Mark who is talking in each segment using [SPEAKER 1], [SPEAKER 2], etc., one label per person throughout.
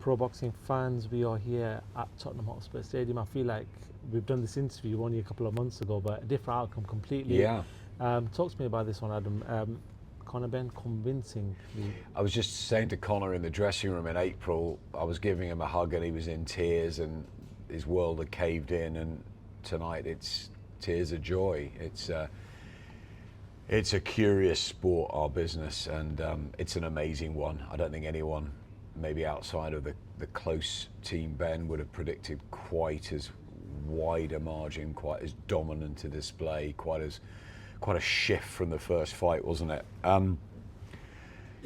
[SPEAKER 1] pro boxing fans. We are here at Tottenham Hotspur Stadium. I feel like we've done this interview only a couple of months ago, but a different outcome completely.
[SPEAKER 2] Yeah.
[SPEAKER 1] Talk to me about this one, Adam. Conor Benn convincingly.
[SPEAKER 2] I was just saying to Conor in the dressing room in April, I was giving him a hug and he was in tears and his world had caved in, and tonight it's tears of joy. It's a curious sport, our business, and it's an amazing one. I don't think anyone, maybe outside of the close team Ben, would have predicted quite as wide a margin, quite as dominant a display, quite a shift from the first fight, wasn't it?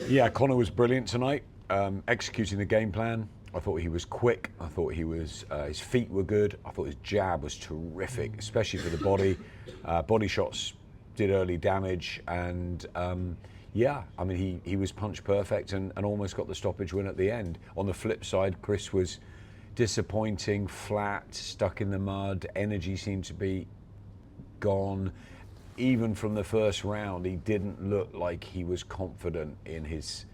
[SPEAKER 2] Yeah, Conor was brilliant tonight, executing the game plan. I thought he was quick. I thought his feet were good. I thought his jab was terrific, especially for the body. Body shots did early damage, and yeah, I mean, he was punch perfect and almost got the stoppage win at the end. On the flip side, Chris was disappointing, flat, stuck in the mud. Energy seemed to be gone. Even from the first round, he didn't look like he was confident in his...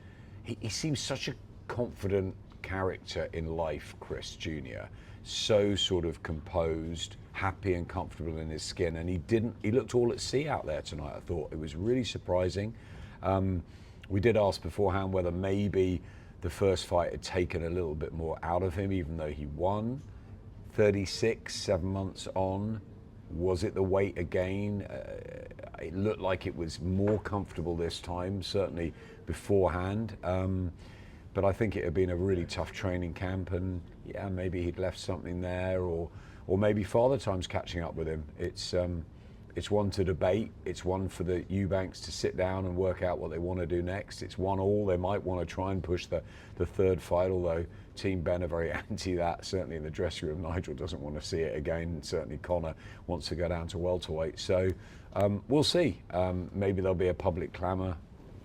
[SPEAKER 2] He seems such a confident character in life, Chris Jr. So sort of composed, happy and comfortable in his skin, and he looked all at sea out there tonight. I thought it was really surprising. We did ask beforehand whether maybe the first fight had taken a little bit more out of him, even though he won. 36, 7 months on. Was it the weight again? It looked like it was more comfortable this time, certainly beforehand. But I think it had been a really tough training camp, and yeah, maybe he'd left something there, or maybe Father Time's catching up with him. It's one to debate. It's one for the Eubanks to sit down and work out what they want to do next. It's 1-1. They might want to try and push the third fight, although Team Ben are very anti that. Certainly in the dressing room, Nigel doesn't want to see it again. And certainly Conor wants to go down to welterweight. So we'll see. Maybe there'll be a public clamour.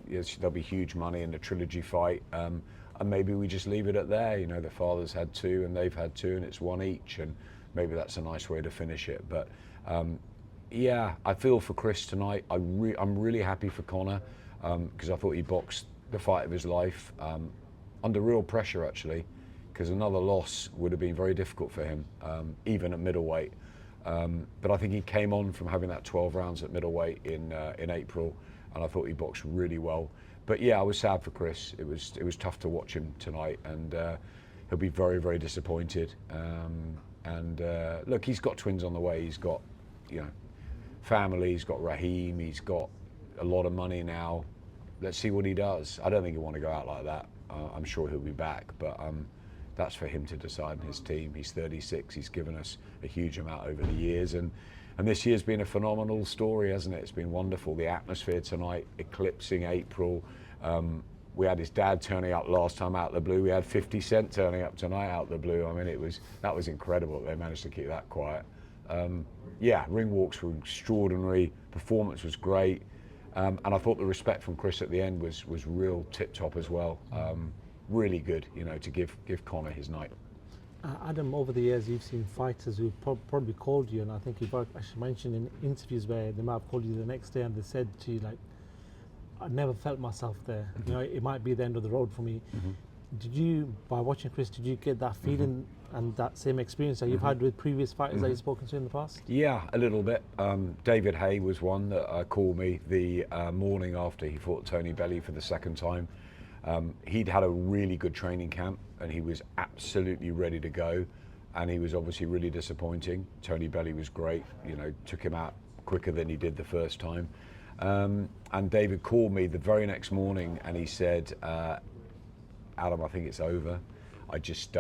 [SPEAKER 2] Yes, there'll be huge money in the trilogy fight. And maybe we just leave it at there. You know, the fathers had 2 and they've had 2 and it's 1 each. And maybe that's a nice way to finish it. But yeah, I feel for Chris tonight. I'm really happy for Conor because I thought he boxed the fight of his life under real pressure, actually, because another loss would have been very difficult for him, even at middleweight. But I think he came on from having that 12 rounds at middleweight in April, and I thought he boxed really well. But yeah, I was sad for Chris. It was tough to watch him tonight, and he'll be very, very disappointed. Look, he's got twins on the way. He's got, you know, family. He's got Raheem. He's got a lot of money now. Let's see what he does. I don't think he'll want to go out like that. I'm sure he'll be back, but that's for him to decide in his team. He's 36. He's given us a huge amount over the years, and this year's been a phenomenal story, hasn't it? It's been wonderful. The atmosphere tonight, eclipsing April. We had his dad turning up last time out of the blue. We had 50 Cent turning up tonight out of the blue. I mean, that was incredible. They managed to keep that quiet. Yeah, ring walks were extraordinary. Performance was great. And I thought the respect from Chris at the end was real tip-top as well. Really good, you know, to give Conor his night.
[SPEAKER 1] Adam, over the years, you've seen fighters who probably called you, and I think you've actually mentioned in interviews where they might have called you the next day and they said to you, like, I never felt myself there. You know, it might be the end of the road for me. Did you, by watching Chris, did you get that feeling and that same experience that you've had with previous fighters that you've spoken to in the past?
[SPEAKER 2] Yeah, a little bit. David Hay was one that called me the morning after he fought Tony Bellew for the second time. He'd had a really good training camp and he was absolutely ready to go, and he was obviously really disappointing. Tony Bellew was great, you know, took him out quicker than he did the first time. And David called me the very next morning and he said, Adam, I think it's over. I just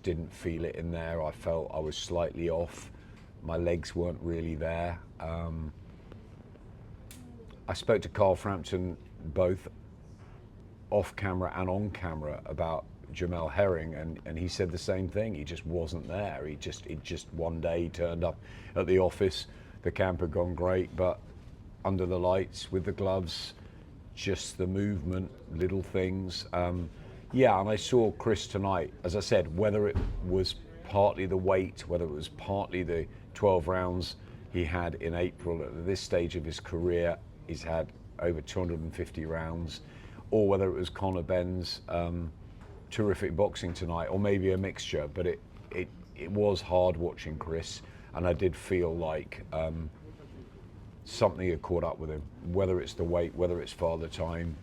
[SPEAKER 2] didn't feel it in there. I felt I was slightly off. My legs weren't really there. I spoke to Carl Frampton both off camera and on camera about Jamel Herring, and he said the same thing. He just wasn't there. He just one day he turned up at the office. The camp had gone great, but under the lights with the gloves, just the movement, little things. Yeah, and I saw Chris tonight, as I said, whether it was partly the weight, whether it was partly the 12 rounds he had in April. At this stage of his career, he's had over 250 rounds, or whether it was Conor Benn's terrific boxing tonight, or maybe a mixture, but it was hard watching Chris, and I did feel like something had caught up with him, whether it's the weight, whether it's father time,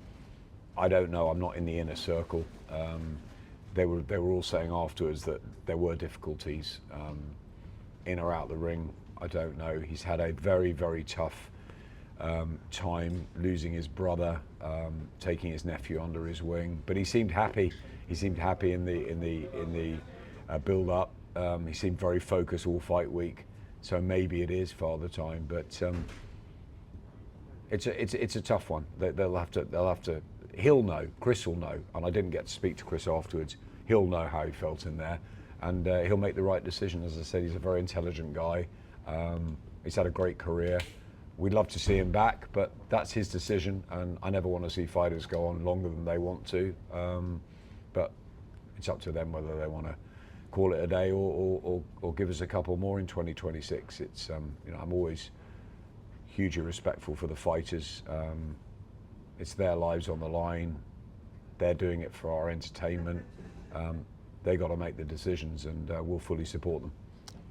[SPEAKER 2] I don't know. I'm not in the inner circle. They were all saying afterwards that there were difficulties in or out the ring. I don't know. He's had a very, very tough time losing his brother, taking his nephew under his wing, but he seemed happy. He seemed happy in the build up. He seemed very focused all fight week. So maybe it is father time, but it's a tough one. They'll have to. He'll know. Chris will know, and I didn't get to speak to Chris afterwards. He'll know how he felt in there, and he'll make the right decision. As I said, he's a very intelligent guy. He's had a great career. We'd love to see him back, but that's his decision, and I never want to see fighters go on longer than they want to. But it's up to them whether they want to call it a day or give us a couple more in 2026. It's I'm always hugely respectful for the fighters. It's their lives on the line. They're doing it for our entertainment. They got to make the decisions, and we'll fully support them.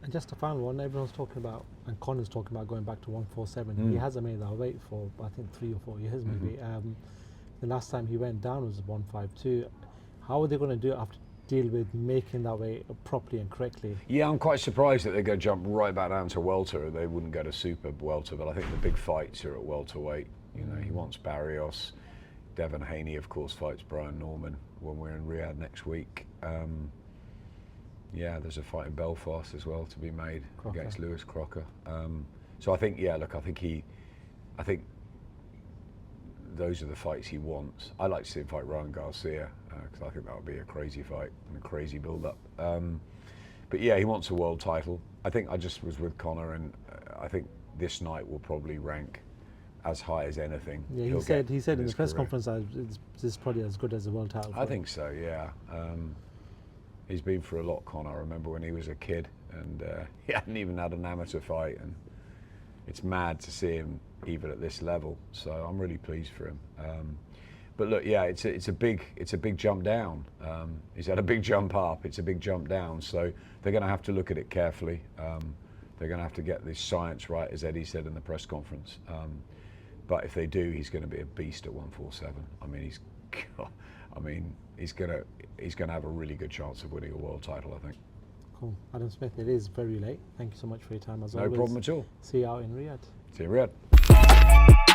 [SPEAKER 1] And just a final one, everyone's talking about, and Conor's talking about going back to 147. He hasn't made that weight for, I think, 3 or 4 years maybe. The last time he went down was 152. How are they going to do it after deal with making that weight properly and correctly? Yeah,
[SPEAKER 2] I'm quite surprised that they're going to jump right back down to welter. They wouldn't go to super welter, but I think the big fights are at welterweight. You know, he wants Barrios. Devin Haney, of course, fights Brian Norman when we're in Riyadh next week. Yeah, there's a fight in Belfast as well to be made against Lewis Crocker. So I think, I think those are the fights he wants. I'd like to see him fight Ryan Garcia, because I think that would be a crazy fight and a crazy build-up. But yeah, he wants a world title. I think I just was with Conor, and I think this night will probably rank as high as anything.
[SPEAKER 1] Yeah, he said in the press conference that this is probably as good as a world title.
[SPEAKER 2] I think so, yeah. He's been through a lot, Conor. I remember when he was a kid, and he hadn't even had an amateur fight, and it's mad to see him even at this level. So I'm really pleased for him. But look, yeah, it's a big jump down. He's had a big jump up. It's a big jump down. So they're going to have to look at it carefully. They're going to have to get this science right, as Eddie said in the press conference. But if they do, he's going to be a beast at 147. I mean, he's going to have a really good chance of winning a world title, I think.
[SPEAKER 1] Cool. Adam Smith, it is very late. Thank you so much for your time as
[SPEAKER 2] always. No problem at all.
[SPEAKER 1] See you out in Riyadh.
[SPEAKER 2] See you in Riyadh.